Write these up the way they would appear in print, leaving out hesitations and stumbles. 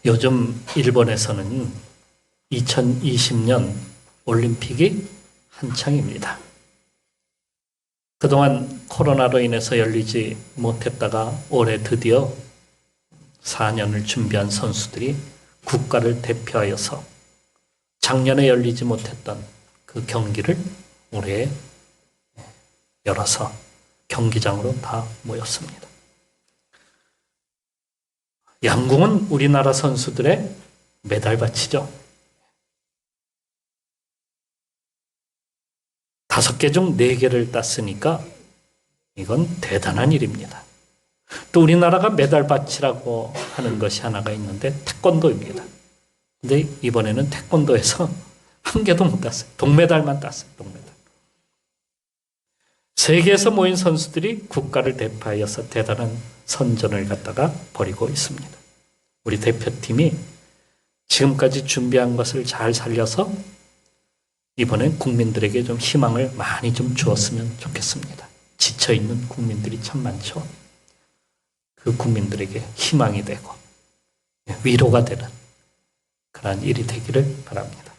요즘 일본에서는 2020년 올림픽이 한창입니다. 그동안 코로나로 인해서 열리지 못했다가 올해 드디어 4년을 준비한 선수들이 국가를 대표하여서 작년에 열리지 못했던 그 경기를 올해 열어서 경기장으로 다 모였습니다. 양궁은 우리나라 선수들의 메달밭이죠. 5개 중 4개를 땄으니까 이건 대단한 일입니다. 또 우리나라가 메달밭이라고 하는 것이 하나가 있는데 태권도입니다. 근데 이번에는 태권도에서 1개도 못 땄어요. 동메달만 땄어요. 동메달. 세계에서 모인 선수들이 국가를 대표하여서 대단한 선전을 갖다가 벌이고 있습니다. 우리 대표팀이 지금까지 준비한 것을 잘 살려서 이번엔 국민들에게 좀 희망을 많이 좀 주었으면 좋겠습니다. 지쳐있는 국민들이 참 많죠. 그 국민들에게 희망이 되고 위로가 되는 그러한 일이 되기를 바랍니다.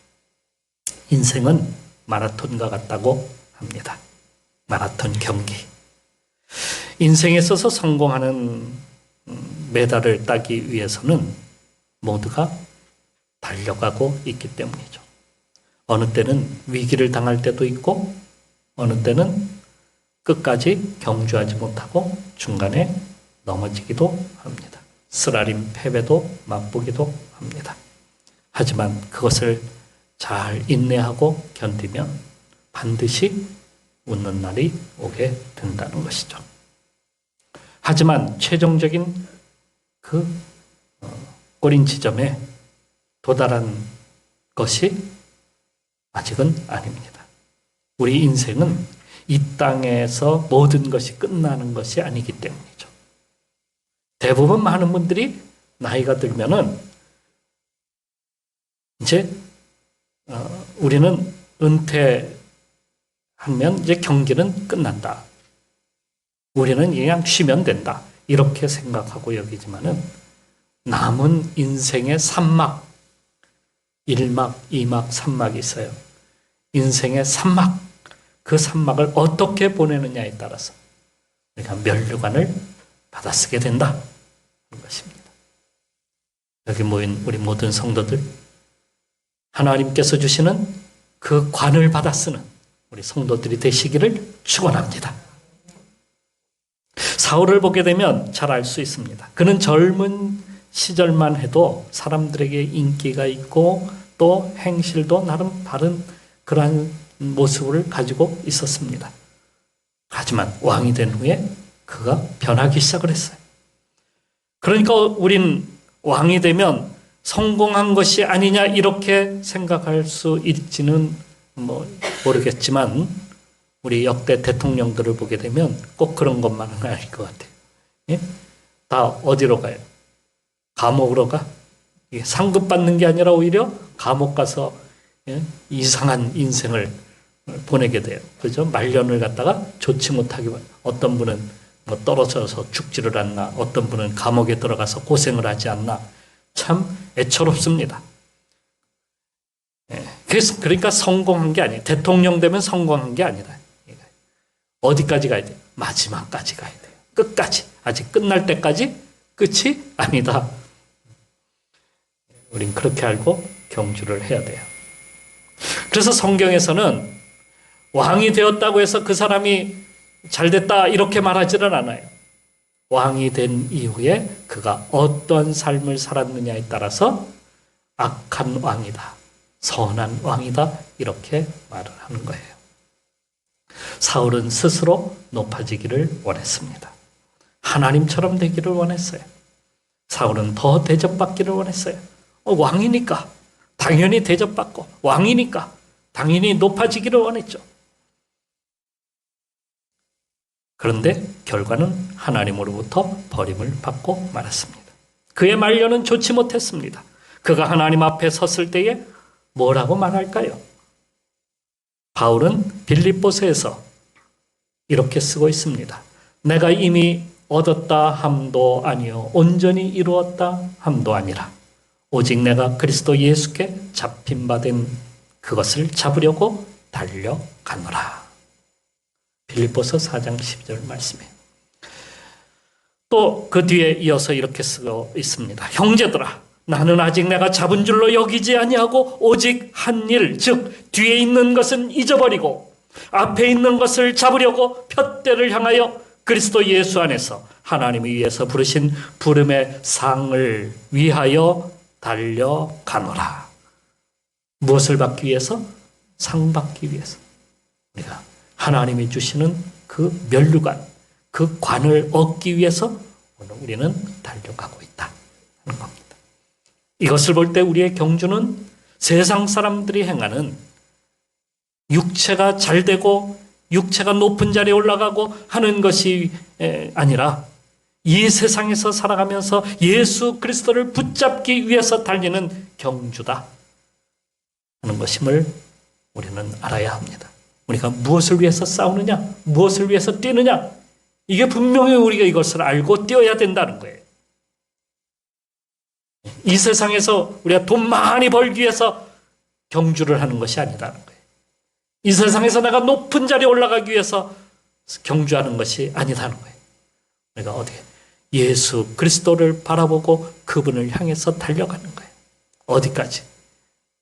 인생은 마라톤과 같다고 합니다. 마라톤 경기. 인생에 있어서 성공하는 메달을 따기 위해서는 모두가 달려가고 있기 때문이죠. 어느 때는 위기를 당할 때도 있고 어느 때는 끝까지 경주하지 못하고 중간에 넘어지기도 합니다. 쓰라린 패배도 맛보기도 합니다. 하지만 그것을 잘 인내하고 견디면 반드시 웃는 날이 오게 된다는 것이죠. 하지만 최종적인 그 꼬린 지점에 도달한 것이 아직은 아닙니다. 우리 인생은 이 땅에서 모든 것이 끝나는 것이 아니기 때문이죠. 대부분 많은 분들이 나이가 들면은 이제 우리는 은퇴하면 이제 경기는 끝난다. 우리는 그냥 쉬면 된다. 이렇게 생각하고 여기지만은 남은 인생의 3막, 1막, 2막, 3막이 있어요. 인생의 3막, 그 3막을 어떻게 보내느냐에 따라서 우리가 면류관을 받아쓰게 된다. 하는 것입니다. 여기 모인 우리 모든 성도들, 하나님께서 주시는 그 관을 받아쓰는 우리 성도들이 되시기를 축원합니다. 사울을 보게 되면 잘 알 수 있습니다. 그는 젊은 시절만 해도 사람들에게 인기가 있고 또 행실도 나름 바른 그러한 모습을 가지고 있었습니다. 하지만 왕이 된 후에 그가 변하기 시작을 했어요. 그러니까 우린 왕이 되면 성공한 것이 아니냐 이렇게 생각할 수 있지는 모르겠지만 우리 역대 대통령들을 보게 되면 꼭 그런 것만은 아닐 것 같아요. 예? 다 어디로 가요? 감옥으로 가? 상급 받는 게 아니라 오히려 감옥 가서 이상한 인생을 보내게 돼요. 그죠? 말년을 갖다가 좋지 못하게 어떤 분은 떨어져서 죽지를 않나, 어떤 분은 감옥에 들어가서 고생을 하지 않나, 참 애처롭습니다. 그러니까 성공한 게 아니에요. 대통령 되면 성공한 게 아니라 어디까지 가야 돼요? 마지막까지 가야 돼요. 끝까지. 아직 끝날 때까지 끝이 아니다. 우린 그렇게 알고 경주를 해야 돼요. 그래서 성경에서는 왕이 되었다고 해서 그 사람이 잘됐다 이렇게 말하지는 않아요. 왕이 된 이후에 그가 어떤 삶을 살았느냐에 따라서 악한 왕이다, 선한 왕이다 이렇게 말을 하는 거예요. 사울은 스스로 높아지기를 원했습니다. 하나님처럼 되기를 원했어요. 사울은 더 대접받기를 원했어요. 왕이니까 당연히 대접받고 왕이니까 당연히 높아지기를 원했죠. 그런데 결과는 하나님으로부터 버림을 받고 말았습니다. 그의 말년은 좋지 못했습니다. 그가 하나님 앞에 섰을 때에 뭐라고 말할까요? 바울은 빌립보서에서 이렇게 쓰고 있습니다. 내가 이미 얻었다 함도 아니요 온전히 이루었다 함도 아니라 오직 내가 그리스도 예수께 잡힌 바 된 그것을 잡으려고 달려가노라. 빌립보서 4장 12절 말씀이에요. 또 그 뒤에 이어서 이렇게 쓰고 있습니다. 형제들아, 나는 아직 내가 잡은 줄로 여기지 아니하고 오직 한 일, 즉 뒤에 있는 것은 잊어버리고 앞에 있는 것을 잡으려고 푯대를 향하여 그리스도 예수 안에서 하나님이 위해서 부르신 부름의 상을 위하여 달려가노라. 무엇을 받기 위해서? 상 받기 위해서. 우리가 하나님이 주시는 그 면류관, 그 관을 얻기 위해서 오늘 우리는 달려가고 있다 하는 겁니다. 이것을 볼 때 우리의 경주는 세상 사람들이 행하는 육체가 잘 되고 육체가 높은 자리에 올라가고 하는 것이 아니라 이 세상에서 살아가면서 예수 그리스도를 붙잡기 위해서 달리는 경주다 하는 것임을 우리는 알아야 합니다. 우리가 무엇을 위해서 싸우느냐, 무엇을 위해서 뛰느냐, 이게 분명히 우리가 이것을 알고 뛰어야 된다는 거예요. 이 세상에서 우리가 돈 많이 벌기 위해서 경주를 하는 것이 아니라는 거예요. 이 세상에서 내가 높은 자리에 올라가기 위해서 경주하는 것이 아니라는 거예요. 우리가 어디에 예수 그리스도를 바라보고 그분을 향해서 달려가는 거예요. 어디까지?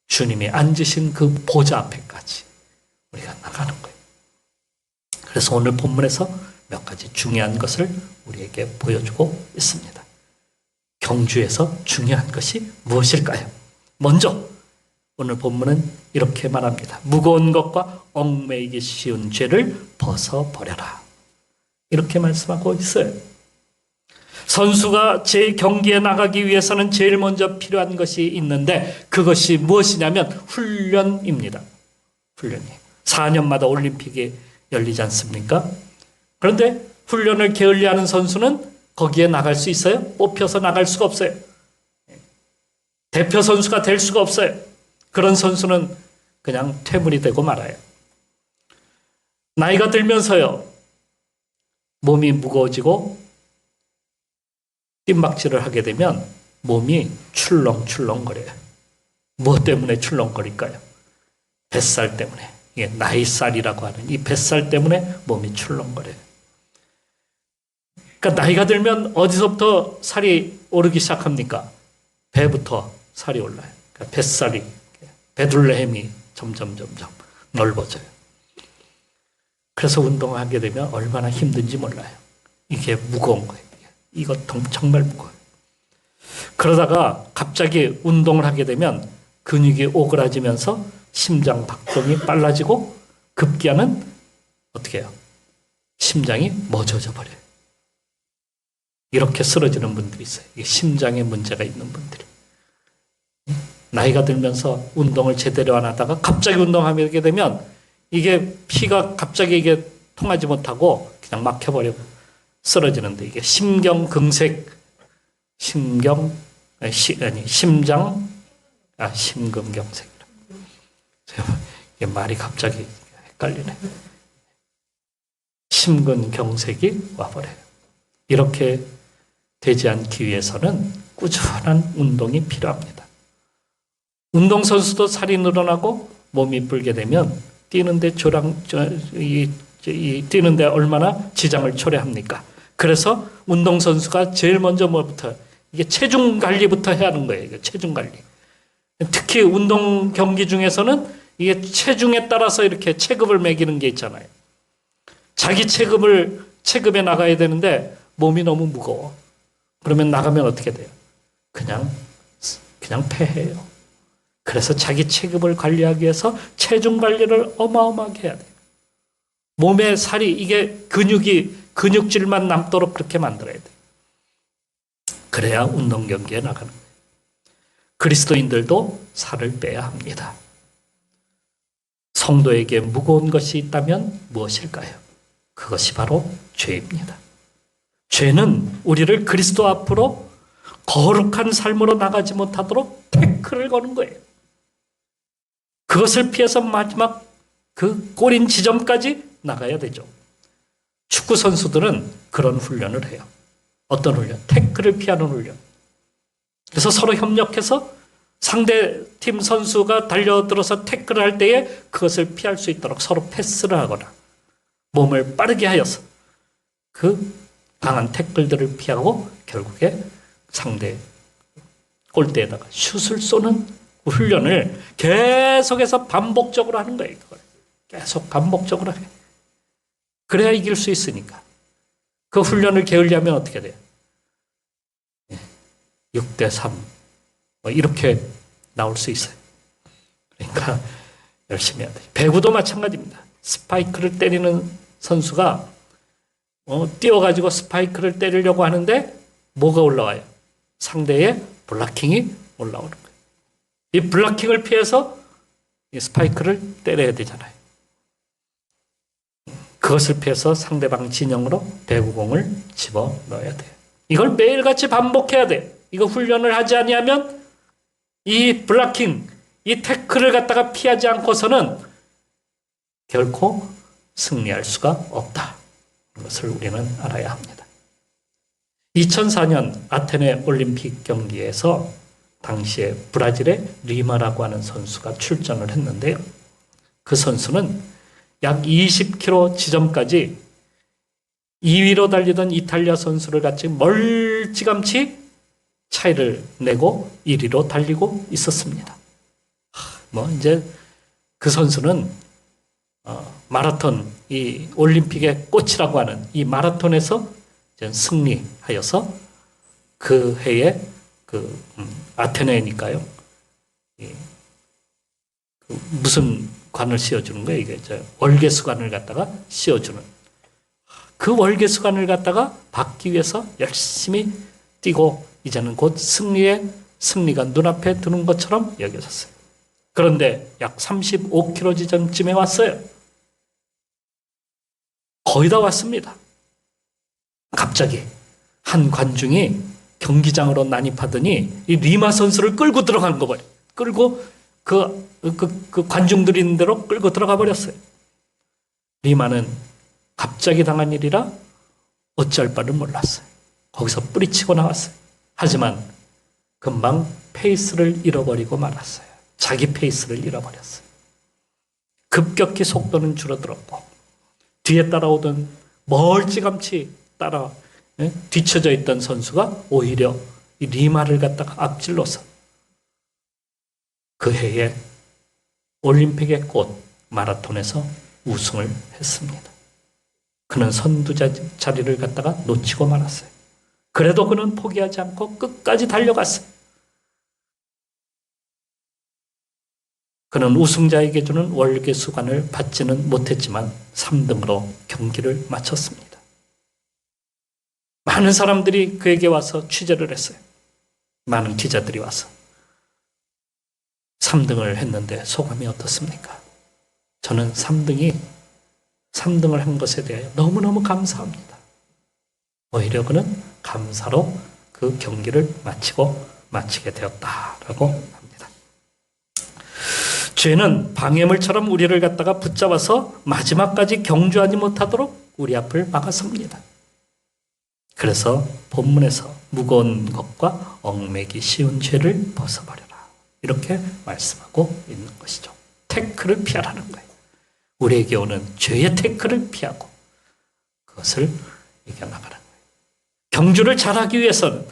주님이 앉으신 그 보좌 앞에까지 우리가 나가는 거예요. 그래서 오늘 본문에서 몇 가지 중요한 것을 우리에게 보여주고 있습니다. 경주에서 중요한 것이 무엇일까요? 먼저 오늘 본문은 이렇게 말합니다. 무거운 것과 얽매이기 쉬운 죄를 벗어버려라. 이렇게 말씀하고 있어요. 선수가 제 경기에 나가기 위해서는 제일 먼저 필요한 것이 있는데 그것이 무엇이냐면 훈련입니다. 훈련이에요. 4년마다 올림픽이 열리지 않습니까? 그런데 훈련을 게을리하는 선수는 거기에 나갈 수 있어요? 뽑혀서 나갈 수가 없어요. 대표 선수가 될 수가 없어요. 그런 선수는 그냥 퇴물이 되고 말아요. 나이가 들면서요, 몸이 무거워지고 뜀박질을 하게 되면 몸이 출렁출렁거려요. 무엇 때문에 출렁거릴까요? 뱃살 때문에. 이게 나이살이라고 하는 이 뱃살 때문에 몸이 출렁거려요. 그러니까 나이가 들면 어디서부터 살이 오르기 시작합니까? 배부터 살이 올라요. 그러니까 뱃살이, 베들레헴이 점점 넓어져요. 그래서 운동하게 되면 얼마나 힘든지 몰라요. 이게 무거운 거예요. 이거 정말 무거워요. 그러다가 갑자기 운동을 하게 되면 근육이 오그라지면서 심장 박동이 빨라지고 급기야는 어떻게 해요? 심장이 멎어져 버려요. 이렇게 쓰러지는 분들이 있어요. 이게 심장에 문제가 있는 분들이. 나이가 들면서 운동을 제대로 안 하다가 갑자기 운동하게 되면 이게 피가 갑자기 이게 통하지 못하고 그냥 막혀버리고 쓰러지는데 이게 심경경색, 심근경색. 이게 말이 갑자기 헷갈리네. 심근경색이 와버려요. 이렇게 되지 않기 위해서는 꾸준한 운동이 필요합니다. 운동선수도 살이 늘어나고 몸이 불게 되면 뛰는데 뛰는데 얼마나 지장을 초래합니까? 그래서 운동선수가 제일 먼저 뭐부터 이게 체중 관리부터 해야 하는 거예요. 이게 체중 관리. 특히 운동 경기 중에서는 이게 체중에 따라서 이렇게 체급을 매기는 게 있잖아요. 자기 체급에 나가야 되는데 몸이 너무 무거워. 그러면 나가면 어떻게 돼요? 그냥 패해요. 그래서 자기 체급을 관리하기 위해서 체중 관리를 어마어마하게 해야 돼요. 몸에 살이 이게 근육질만 남도록 그렇게 만들어야 돼요. 그래야 운동 경기에 나가는 거예요. 그리스도인들도 살을 빼야 합니다. 성도에게 무거운 것이 있다면 무엇일까요? 그것이 바로 죄입니다. 죄는 우리를 그리스도 앞으로 거룩한 삶으로 나가지 못하도록 태클을 거는 거예요. 그것을 피해서 마지막 그 꼬린 지점까지 나가야 되죠. 축구 선수들은 그런 훈련을 해요. 어떤 훈련? 태클을 피하는 훈련. 그래서 서로 협력해서 상대 팀 선수가 달려들어서 태클을 할 때에 그것을 피할 수 있도록 서로 패스를 하거나 몸을 빠르게 하여서 그 강한 태클들을 피하고 결국에 상대 골대에다가 슛을 쏘는 훈련을 계속해서 반복적으로 하는 거예요. 그걸 계속 반복적으로 해. 그래야 이길 수 있으니까. 그 훈련을 게을리하면 어떻게 돼요? 6대3 뭐 이렇게 나올 수 있어요. 그러니까 열심히 해야 돼요. 배구도 마찬가지입니다. 스파이크를 때리는 선수가 뛰어가지고 스파이크를 때리려고 하는데 뭐가 올라와요? 상대의 블락킹이 올라오는 거예요. 이 블락킹을 피해서 이 스파이크를 때려야 되잖아요. 그것을 피해서 상대방 진영으로 배구공을 집어넣어야 돼요. 이걸 매일같이 반복해야 돼요. 이거 훈련을 하지 아니하면 이 블락킹, 이 태클을 갖다가 피하지 않고서는 결코 승리할 수가 없다. 이것을 우리는 알아야 합니다. 2004년 아테네 올림픽 경기에서 당시에 브라질의 리마라고 하는 선수가 출전을 했는데요. 그 선수는 약 20km 지점까지 2위로 달리던 이탈리아 선수를 같이 멀찌감치 차이를 내고 1위로 달리고 있었습니다. 이제 그 선수는 마라톤, 이 올림픽의 꽃이라고 하는 이 마라톤에서 승리하여서 그 해에 아테네니까요. 무슨 관을 씌워주는 거예요? 이게 월계수관을 갖다가 씌워주는. 그 월계수관을 갖다가 받기 위해서 열심히 뛰고 이제는 곧 승리가 눈앞에 드는 것처럼 여겨졌어요. 그런데 약 35km 지점쯤에 왔어요. 거의 다 왔습니다. 갑자기 한 관중이 경기장으로 난입하더니 이 리마 선수를 끌고 들어간 거 버려요. 끌고 그 관중들이 있는 대로 끌고 들어가 버렸어요. 리마는 갑자기 당한 일이라 어찌할 바를 몰랐어요. 거기서 뿌리치고 나왔어요. 하지만 금방 페이스를 잃어버리고 말았어요. 자기 페이스를 잃어버렸어요. 급격히 속도는 줄어들었고 뒤에 따라오던 멀찌감치 뒤쳐져 있던 선수가 오히려 이 리마를 갖다가 앞질러서 그 해에 올림픽의 꽃 마라톤에서 우승을 했습니다. 그는 선두 자리를 갖다가 놓치고 말았어요. 그래도 그는 포기하지 않고 끝까지 달려갔어요. 그는 우승자에게 주는 월계수관을 받지는 못했지만 3등으로 경기를 마쳤습니다. 많은 사람들이 그에게 와서 취재를 했어요. 많은 기자들이 와서 3등을 했는데 소감이 어떻습니까? 저는 3등을 한 것에 대하여 너무너무 감사합니다. 오히려 그는 감사로 그 경기를 마치게 되었다라고 합니다. 죄는 방해물처럼 우리를 갖다가 붙잡아서 마지막까지 경주하지 못하도록 우리 앞을 막아섭니다. 그래서 본문에서 무거운 것과 얽매기 쉬운 죄를 벗어버려라. 이렇게 말씀하고 있는 것이죠. 태클을 피하라는 거예요. 우리에게 오는 죄의 태클을 피하고 그것을 이겨나가는 거예요. 경주를 잘하기 위해서는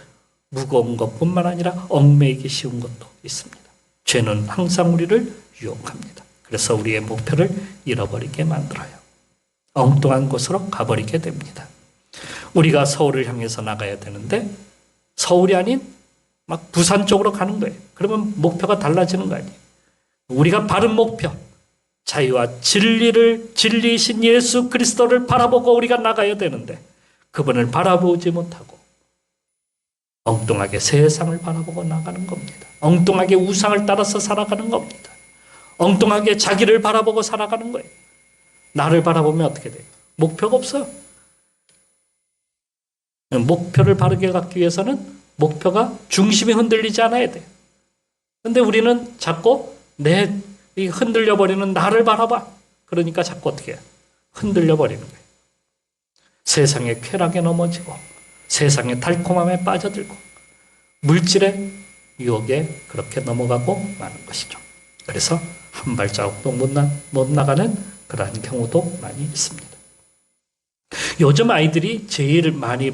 무거운 것뿐만 아니라 얽매이기 쉬운 것도 있습니다. 죄는 항상 우리를 유혹합니다. 그래서 우리의 목표를 잃어버리게 만들어요. 엉뚱한 곳으로 가버리게 됩니다. 우리가 서울을 향해서 나가야 되는데 서울이 아닌 막 부산 쪽으로 가는 거예요. 그러면 목표가 달라지는 거 아니에요. 우리가 바른 목표, 자유와 진리이신 예수 그리스도를 바라보고 우리가 나가야 되는데 그분을 바라보지 못하고 엉뚱하게 세상을 바라보고 나가는 겁니다. 엉뚱하게 우상을 따라서 살아가는 겁니다. 엉뚱하게 자기를 바라보고 살아가는 거예요. 나를 바라보면 어떻게 돼요? 목표가 없어요. 목표를 바르게 갖기 위해서는 목표가 중심이 흔들리지 않아야 돼요. 그런데 우리는 자꾸 내 흔들려버리는 나를 바라봐. 그러니까 자꾸 어떻게 해요? 흔들려버리는 거예요. 세상의 쾌락에 넘어지고 세상의 달콤함에 빠져들고 물질에 유혹에 그렇게 넘어가고 마는 것이죠. 그래서 한 발자국도 못 나가는 그러한 경우도 많이 있습니다. 요즘 아이들이 제일 많이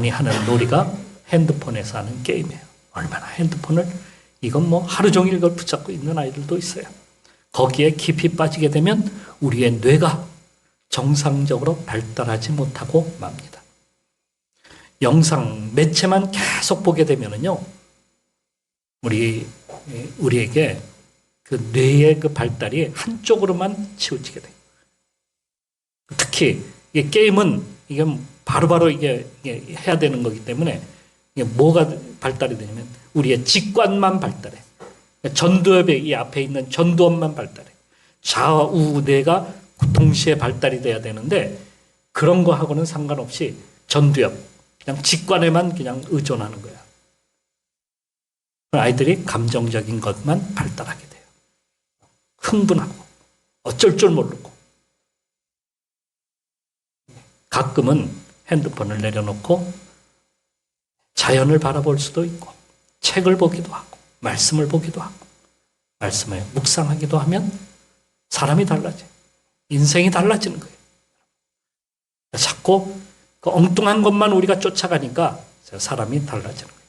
하는 놀이가 핸드폰에서 하는 게임이에요. 얼마나 핸드폰을, 이건 뭐 하루 종일 그걸 붙잡고 있는 아이들도 있어요. 거기에 깊이 빠지게 되면 우리의 뇌가 정상적으로 발달하지 못하고 맙니다. 영상 매체만 계속 보게 되면은요, 우리에게 그 뇌의 그 발달이 한쪽으로만 치우치게 돼요. 특히 이게 게임은 이게 바로바로 이게 해야 되는 거기 때문에 이게 뭐가 발달이 되냐면 우리의 직관만 발달해. 전두엽의 이 앞에 있는 전두엽만 발달해. 좌우 뇌가 동시에 발달이 돼야 되는데 그런 거하고는 상관없이 전두엽, 그냥 직관에만 그냥 의존하는 거야. 아이들이 감정적인 것만 발달하게 돼요. 흥분하고 어쩔 줄 모르고. 가끔은 핸드폰을 내려놓고 자연을 바라볼 수도 있고 책을 보기도 하고 말씀을 보기도 하고 말씀을 묵상하기도 하면 사람이 달라져요. 인생이 달라지는 거예요. 자꾸 그 엉뚱한 것만 우리가 쫓아가니까 사람이 달라지는 거예요.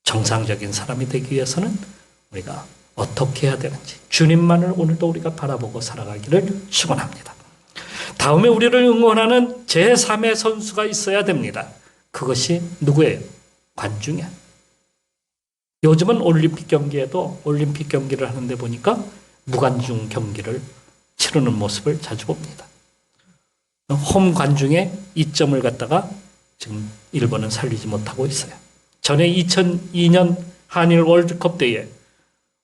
정상적인 사람이 되기 위해서는 우리가 어떻게 해야 되는지 주님만을 오늘도 우리가 바라보고 살아가기를 축원합니다. 다음에 우리를 응원하는 제3의 선수가 있어야 됩니다. 그것이 누구예요? 관중이야. 요즘은 올림픽 경기에도 올림픽 경기를 하는데 보니까 무관중 경기를 치르는 모습을 자주 봅니다. 홈 관중의 이점을 갖다가 지금 일본은 살리지 못하고 있어요. 전에 2002년 한일 월드컵 때에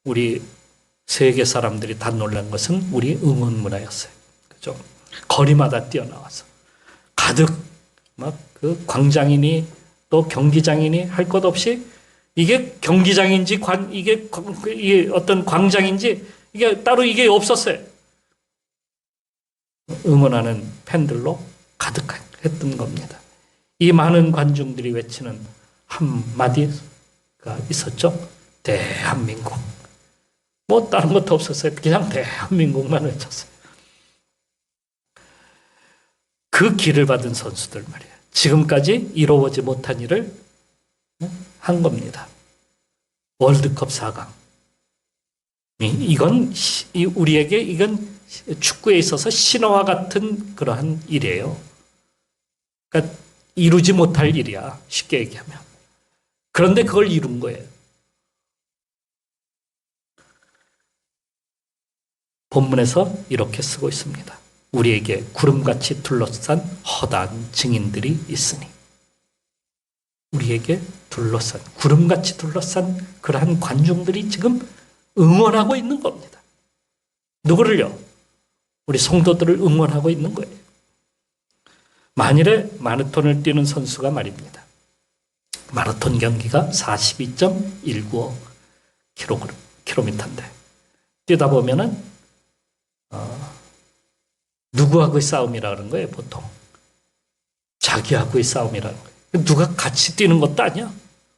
우리 세계 사람들이 다 놀란 것은 우리 응원 문화였어요. 그죠? 거리마다 뛰어나와서 가득 막 그 광장이니 또 경기장이니 할 것 없이 이게 경기장인지 이게 어떤 광장인지 이게 따로 이게 없었어요. 응원하는 팬들로 가득했던 겁니다. 이 많은 관중들이 외치는 한마디가 있었죠. 대한민국. 뭐 다른 것도 없었어요. 그냥 대한민국만 외쳤어요. 그 길을 받은 선수들 말이에요. 지금까지 이루어지 못한 일을 한 겁니다. 월드컵 4강. 이건 우리에게 이건 축구에 있어서 신화와 같은 그러한 일이에요. 그러니까 이루지 못할 일이야. 쉽게 얘기하면. 그런데 그걸 이룬 거예요. 본문에서 이렇게 쓰고 있습니다. 우리에게 구름같이 둘러싼 허다한 증인들이 있으니. 우리에게 구름같이 둘러싼 그러한 관중들이 지금 응원하고 있는 겁니다. 누구를요? 우리 성도들을 응원하고 있는 거예요. 만일에 마라톤을 뛰는 선수가 말입니다. 마라톤 경기가 42.195km인데 뛰다 보면은 누구하고의 싸움이라 그런 거예요, 보통. 자기하고의 싸움이라는 거예요. 누가 같이 뛰는 것도 아니야.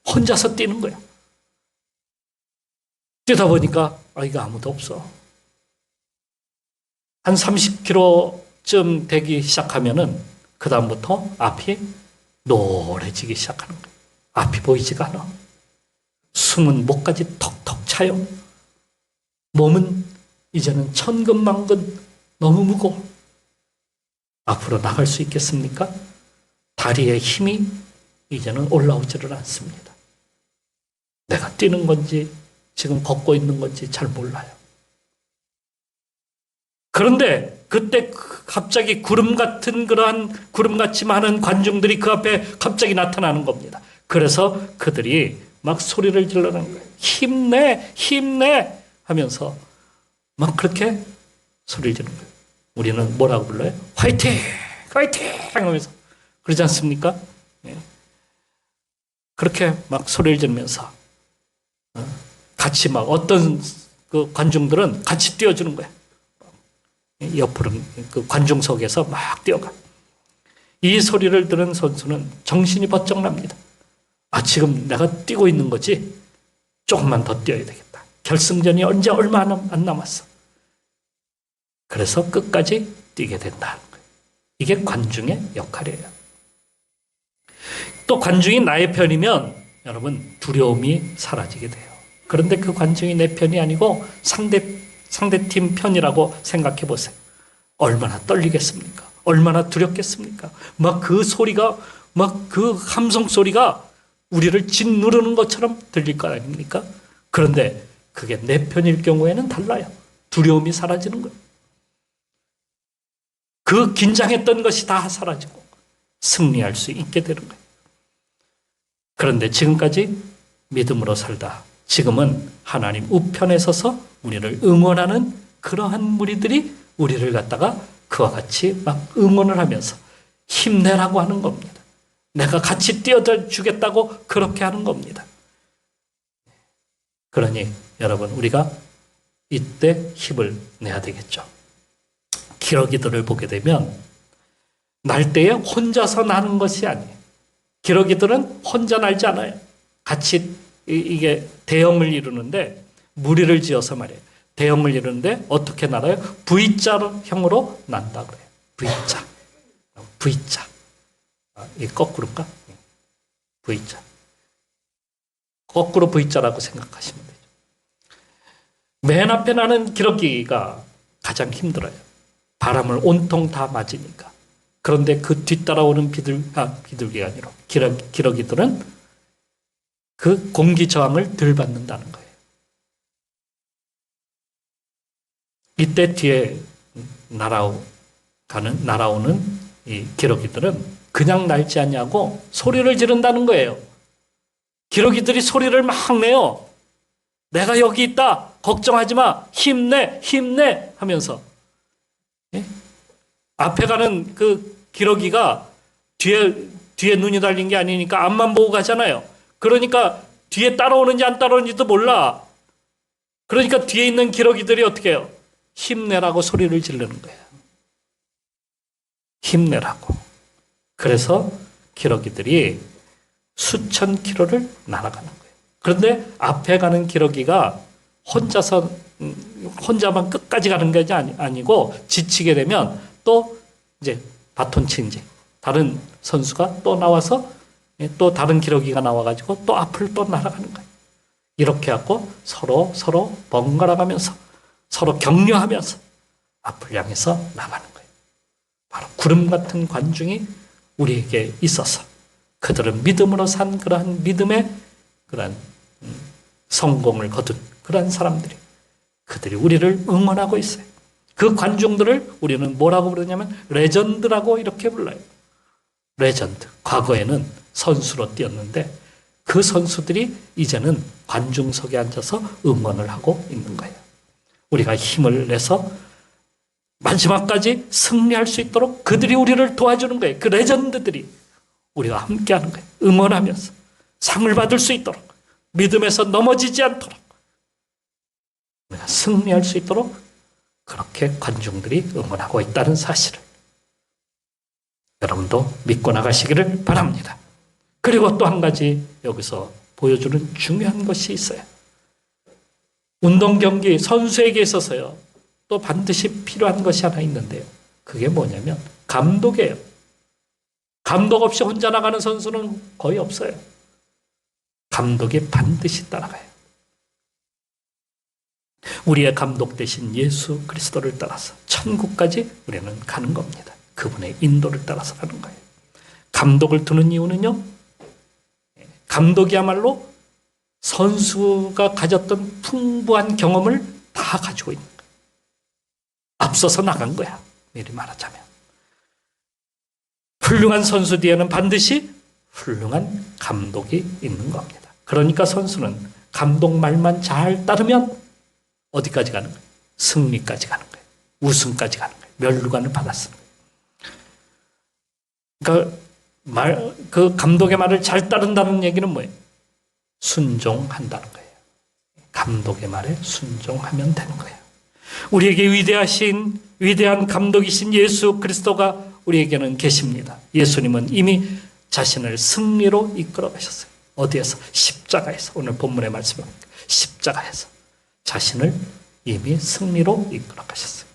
혼자서 뛰는 거야. 뛰다 보니까 이거 아무도 없어. 한 30km쯤 되기 시작하면은 그 다음부터 앞이 노래지기 시작하는 거예요. 앞이 보이지가 않아. 숨은 목까지 턱턱 차요. 몸은 이제는 천근만근 너무 무거워. 앞으로 나갈 수 있겠습니까? 다리에 힘이 이제는 올라오지를 않습니다. 내가 뛰는 건지 지금 걷고 있는 건지 잘 몰라요. 그런데 그때 갑자기 구름같이 많은 관중들이 그 앞에 갑자기 나타나는 겁니다. 그래서 그들이 막 소리를 질러는 거예요. 힘내, 힘내 하면서 막 그렇게 소리를 지르는 거예요. 우리는 뭐라고 불러요? 화이팅! 화이팅! 하면서 그러지 않습니까? 예. 그렇게 막 소리를 지르면서 같이 막 어떤 그 관중들은 같이 뛰어주는 거예요. 옆으로 그 관중석에서 막 뛰어가. 이 소리를 들은 선수는 정신이 번쩍 납니다. 지금 내가 뛰고 있는 거지? 조금만 더 뛰어야 되겠다. 결승전이 언제 얼마 안 남았어. 그래서 끝까지 뛰게 된다는 거예요. 이게 관중의 역할이에요. 또 관중이 나의 편이면 여러분 두려움이 사라지게 돼요. 그런데 그 관중이 내 편이 아니고 상대팀 편이라고 생각해 보세요. 얼마나 떨리겠습니까? 얼마나 두렵겠습니까? 막 그 소리가, 막 그 함성 소리가 우리를 짓누르는 것처럼 들릴 거 아닙니까? 그런데 그게 내 편일 경우에는 달라요. 두려움이 사라지는 거예요. 그 긴장했던 것이 다 사라지고 승리할 수 있게 되는 거예요. 그런데 지금까지 믿음으로 살다 지금은 하나님 우편에 서서 우리를 응원하는 그러한 무리들이 우리를 갖다가 그와 같이 막 응원을 하면서 힘내라고 하는 겁니다. 내가 같이 뛰어줘 주겠다고 그렇게 하는 겁니다. 그러니 여러분 우리가 이때 힘을 내야 되겠죠. 기러기들을 보게 되면 날 때에 혼자서 나는 것이 아니에요. 기러기들은 혼자 날지 않아요. 같이 이게 대형을 이루는데 무리를 지어서 말이에요. 대형을 이루는데 어떻게 날아요? V자형으로 난다 그래요. V자. V자. 이 거꾸로인가? V자. 거꾸로 V자라고 생각하시면 되죠. 맨 앞에 나는 기러기가 가장 힘들어요. 바람을 온통 다 맞으니까. 그런데 그 뒤따라오는 비둘기가 아니라 기러기들은 그 공기 저항을 덜 받는다는 거예요. 이때 뒤에 날아오는 이 기러기들은 그냥 날지 않냐고 소리를 지른다는 거예요. 기러기들이 소리를 막 내요. 내가 여기 있다. 걱정하지 마. 힘내, 힘내 하면서. 예? 앞에 가는 그 기러기가 뒤에 눈이 달린 게 아니니까 앞만 보고 가잖아요. 그러니까 뒤에 따라오는지 안 따라오는지도 몰라. 그러니까 뒤에 있는 기러기들이 어떻게 해요? 힘내라고 소리를 지르는 거예요. 힘내라고. 그래서 기러기들이 수천 킬로를 날아가는 거예요. 그런데 앞에 가는 기러기가 혼자만 끝까지 가는 게 아니고 지치게 되면 또 이제 바톤 체인지 다른 선수가 또 나와서 또 다른 기러기가 나와가지고 또 앞을 또 날아가는 거예요. 이렇게 하고 서로 번갈아 가면서 서로 격려하면서 앞을 향해서 나가는 거예요. 바로 구름 같은 관중이 우리에게 있어서 그들은 믿음으로 산 그러한 믿음의 그러한 성공을 거둔 그러한 사람들이 그들이 우리를 응원하고 있어요. 그 관중들을 우리는 뭐라고 부르냐면 레전드라고 이렇게 불러요. 레전드. 과거에는 선수로 뛰었는데 그 선수들이 이제는 관중석에 앉아서 응원을 하고 있는 거예요. 우리가 힘을 내서 마지막까지 승리할 수 있도록 그들이 우리를 도와주는 거예요. 그 레전드들이 우리와 함께하는 거예요. 응원하면서 상을 받을 수 있도록 믿음에서 넘어지지 않도록 우리가 승리할 수 있도록 그렇게 관중들이 응원하고 있다는 사실을 여러분도 믿고 나가시기를 바랍니다. 그리고 또 한 가지 여기서 보여주는 중요한 것이 있어요. 운동 경기 선수에게 있어서요. 또 반드시 필요한 것이 하나 있는데요. 그게 뭐냐면 감독이에요. 감독 없이 혼자 나가는 선수는 거의 없어요. 감독이 반드시 따라가요. 우리의 감독 대신 예수 그리스도를 따라서 천국까지 우리는 가는 겁니다. 그분의 인도를 따라서 가는 거예요. 감독을 두는 이유는요. 감독이야말로 선수가 가졌던 풍부한 경험을 다 가지고 있는 거예요. 앞서서 나간 거야. 미리 말하자면. 훌륭한 선수 뒤에는 반드시 훌륭한 감독이 있는 겁니다. 그러니까 선수는 감독 말만 잘 따르면 어디까지 가는 거예요? 승리까지 가는 거예요. 우승까지 가는 거예요. 면류관을 받았습니다. 그러니까 그 감독의 말을 잘 따른다는 얘기는 뭐예요? 순종한다는 거예요. 감독의 말에 순종하면 되는 거예요. 우리에게 위대한 감독이신 예수 그리스도가 우리에게는 계십니다. 예수님은 이미 자신을 승리로 이끌어 가셨어요. 어디에서? 십자가에서. 오늘 본문의 말씀입니다. 십자가에서 자신을 이미 승리로 이끌어 가셨어요.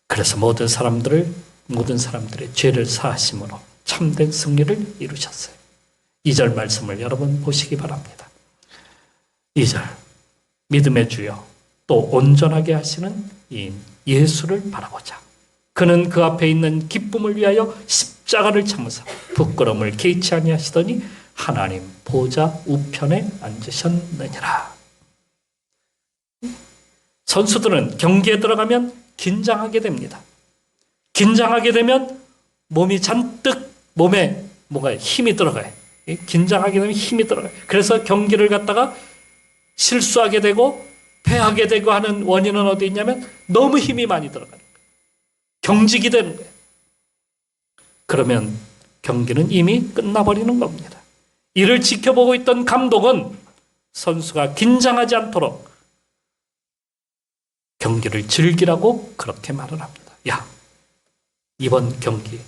그래서 모든 사람들의 죄를 사하심으로 참된 승리를 이루셨어요. 2절 말씀을 여러분 보시기 바랍니다. 2절 믿음의 주여 또 온전하게 하시는 이인 예수를 바라보자. 그는 그 앞에 있는 기쁨을 위하여 십자가를 참으사 부끄러움을 개의치 아니하시더니 하나님 보좌 우편에 앉으셨느니라. 선수들은 경기에 들어가면 긴장하게 됩니다. 긴장하게 되면 몸이 잔뜩 몸에 뭔가 힘이 들어가요. 긴장하게 되면 힘이 들어가요. 그래서 경기를 갖다가 실수하게 되고 패하게 되고 하는 원인은 어디 있냐면 너무 힘이 많이 들어가는 거예요. 경직이 되는 거예요. 그러면 경기는 이미 끝나버리는 겁니다. 이를 지켜보고 있던 감독은 선수가 긴장하지 않도록 경기를 즐기라고 그렇게 말을 합니다. 야, 이번 경기,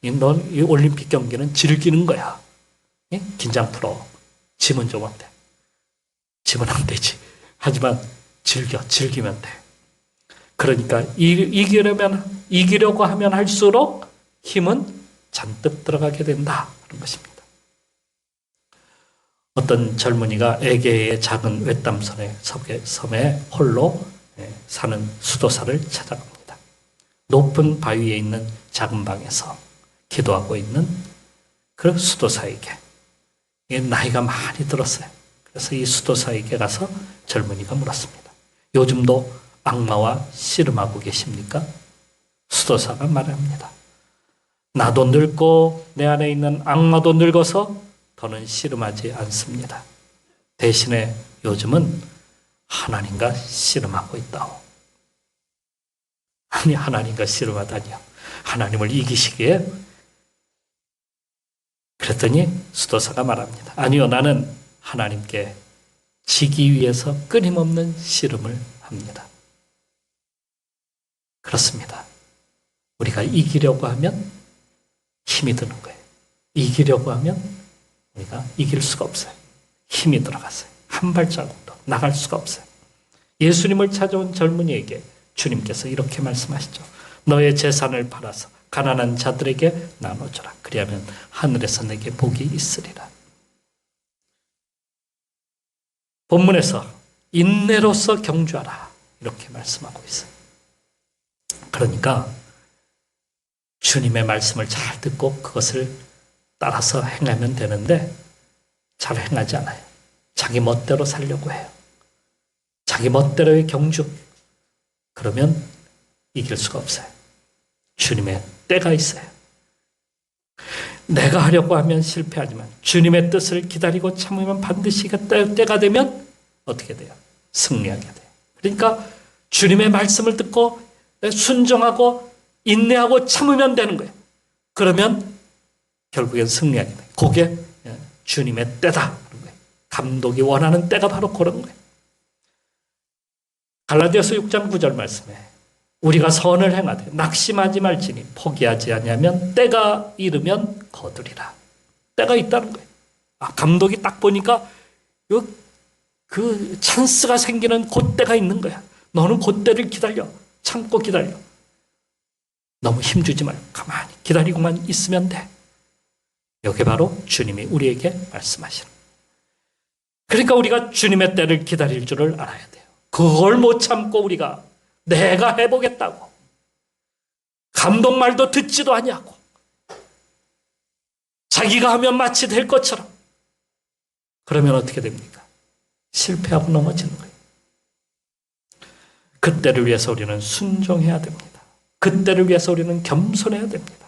넌 이 올림픽 경기는 즐기는 거야. 긴장 풀어. 지면 좀 어때? 지면 안 되지. 하지만 즐기면 돼. 그러니까 이기려고 하면 할수록 힘은 잔뜩 들어가게 된다 하는 것입니다. 어떤 젊은이가 에게의 작은 외딴섬에 홀로 사는 수도사를 찾아갑니다. 높은 바위에 있는 작은 방에서 기도하고 있는 그 수도사에게 나이가 많이 들었어요. 그래서 이 수도사에게 가서 젊은이가 물었습니다. 요즘도 악마와 씨름하고 계십니까? 수도사가 말합니다. 나도 늙고 내 안에 있는 악마도 늙어서 더는 씨름하지 않습니다. 대신에 요즘은 하나님과 씨름하고 있다오. 아니, 하나님과 씨름하다니요. 하나님을 이기시기에? 그랬더니 수도사가 말합니다. 아니요, 나는 하나님께 지기 위해서 끊임없는 씨름을 합니다. 그렇습니다. 우리가 이기려고 하면 힘이 드는 거예요. 이기려고 하면 우리가 이길 수가 없어요. 힘이 들어갔어요. 한 발자국도 나갈 수가 없어요. 예수님을 찾아온 젊은이에게 주님께서 이렇게 말씀하시죠. 너의 재산을 팔아서 가난한 자들에게 나눠줘라. 그리하면 하늘에서 내게 복이 있으리라. 본문에서 인내로서 경주하라 이렇게 말씀하고 있어요. 그러니까 주님의 말씀을 잘 듣고 그것을 따라서 행하면 되는데 잘 행하지 않아요. 자기 멋대로 살려고 해요. 자기 멋대로의 경주. 그러면 이길 수가 없어요. 주님의 때가 있어요. 내가 하려고 하면 실패하지만 주님의 뜻을 기다리고 참으면 반드시 때가 되면 어떻게 돼요? 승리하게 돼요. 그러니까 주님의 말씀을 듣고 순종하고 인내하고 참으면 되는 거예요. 그러면 결국엔 승리하게 돼요. 그게 주님의 때다. 감독이 원하는 때가 바로 그런 거예요. 갈라디아서 6장 9절 말씀에 우리가 선을 행하되 낙심하지 말지니 포기하지 아니하면 때가 이르면 거두리라. 때가 있다는 거예요. 감독이 딱 보니까 그 찬스가 생기는 그때가 있는 거야. 너는 그때를 기다려. 참고 기다려. 너무 힘주지 말고 가만히 기다리고만 있으면 돼. 이게 바로 주님이 우리에게 말씀하시는 거예요. 그러니까 우리가 주님의 때를 기다릴 줄을 알아야 돼요. 그걸 못 참고 우리가 내가 해보겠다고 감독 말도 듣지도 아니하고 자기가 하면 마치 될 것처럼 그러면 어떻게 됩니까? 실패하고 넘어지는 거예요. 그때를 위해서 우리는 순종해야 됩니다. 그때를 위해서 우리는 겸손해야 됩니다.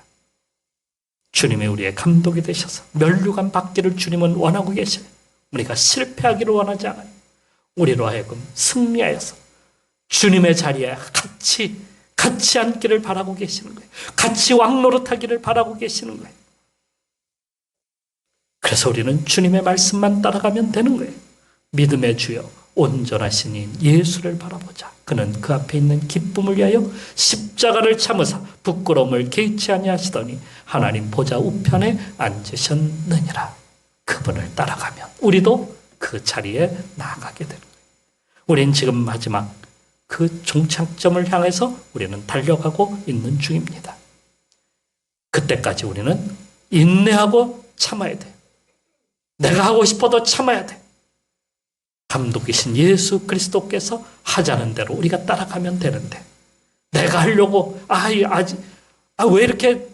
주님이 우리의 감독이 되셔서 면류관 받기를 주님은 원하고 계셔요. 우리가 실패하기를 원하지 않아요. 우리로 하여금 승리하여서 주님의 자리에 같이 앉기를 바라고 계시는 거예요. 같이 왕노릇하기를 바라고 계시는 거예요. 그래서 우리는 주님의 말씀만 따라가면 되는 거예요. 믿음의 주여 온전하신 이 예수를 바라보자. 그는 그 앞에 있는 기쁨을 위하여 십자가를 참으사 부끄러움을 개의치 아니하시더니 하나님 보좌 우편에 앉으셨느니라. 그분을 따라가면 우리도 그 자리에 나아가게 되는 거예요. 우리는 지금 마지막 그 종착점을 향해서 우리는 달려가고 있는 중입니다. 그때까지 우리는 인내하고 참아야 돼. 내가 하고 싶어도 참아야 돼. 감독이신 예수 그리스도께서 하자는 대로 우리가 따라가면 되는데, 내가 하려고 왜 이렇게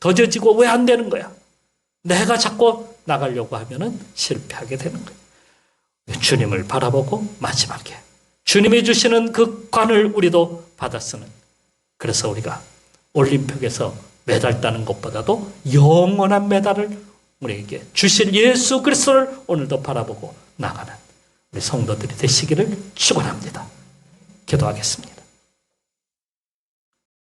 더뎌지고 왜 안 되는 거야? 내가 자꾸 나가려고 하면은 실패하게 되는 거예요. 주님을 바라보고 마지막에 주님이 주시는 그 관을 우리도 받았으면, 그래서 우리가 올림픽에서 메달 따는 것보다도 영원한 메달을 우리에게 주실 예수 그리스도를 오늘도 바라보고 나가는 우리 성도들이 되시기를 축원합니다. 기도하겠습니다.